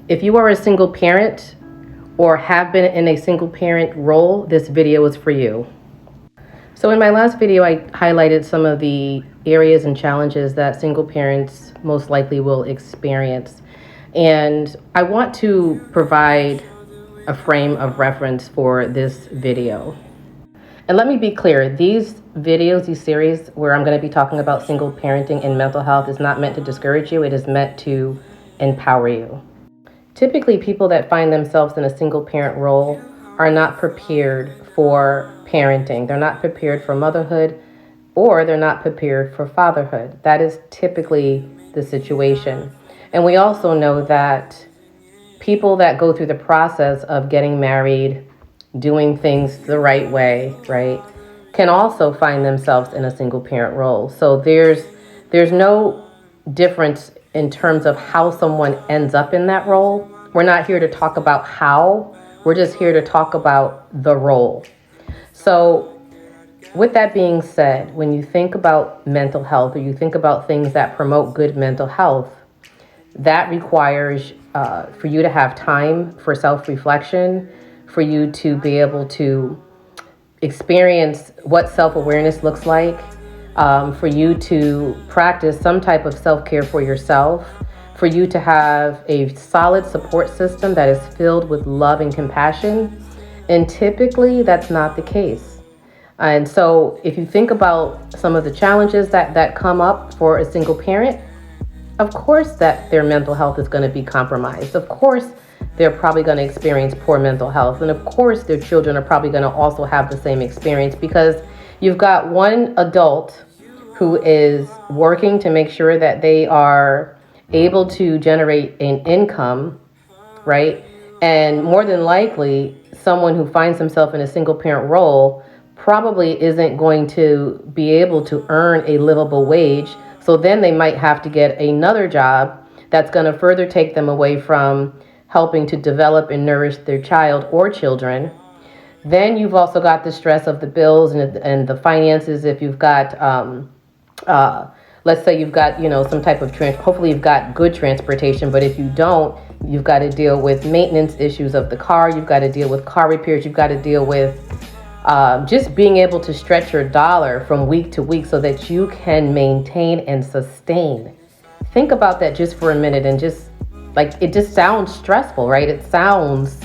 If you are a single parent or have been in a single parent role, this video is for you. So in my last video, I highlighted some of the areas and challenges that single parents most likely will experience. And I want to provide a frame of reference for this video. And let me be clear, these videos, these series where I'm going to be talking about single parenting and mental health is not meant to discourage you. It is meant to empower you. Typically, people that find themselves in a single parent role are not prepared for parenting. They're not prepared for motherhood, or they're not prepared for fatherhood. That is typically the situation. And we also know that people that go through the process of getting married, doing things the right way, right, can also find themselves in a single parent role. So there's no difference in terms of how someone ends up in that role. We're not here to talk about how, we're just here to talk about the role. So with that being said, when you think about mental health or you think about things that promote good mental health, that requires for you to have time for self-reflection, for you to be able to experience what self-awareness looks like, for you to practice some type of self-care for yourself, for you to have a solid support system that is filled with love and compassion. And typically that's not the case. And so if you think about some of the challenges that come up for a single parent, of course that their mental health is going to be compromised. Of course, they're probably going to experience poor mental health. And of course, their children are probably going to also have the same experience, because you've got one adult who is working to make sure that they are able to generate an income, right? And more than likely, someone who finds himself in a single parent role probably isn't going to be able to earn a livable wage. So then they might have to get another job that's going to further take them away from helping to develop and nourish their child or children. Then you've also got the stress of the bills and the finances. If you've got, let's say you've got, some type of hopefully you've got good transportation, but if you don't, you've got to deal with maintenance issues of the car. You've got to deal with car repairs. You've got to deal with just being able to stretch your dollar from week to week so that you can maintain and sustain. Think about that just for a minute, and it just sounds stressful, right? It sounds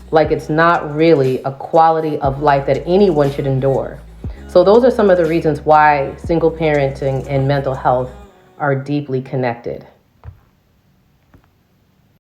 like it's not really a quality of life that anyone should endure. So those are some of the reasons why single parenting and mental health are deeply connected.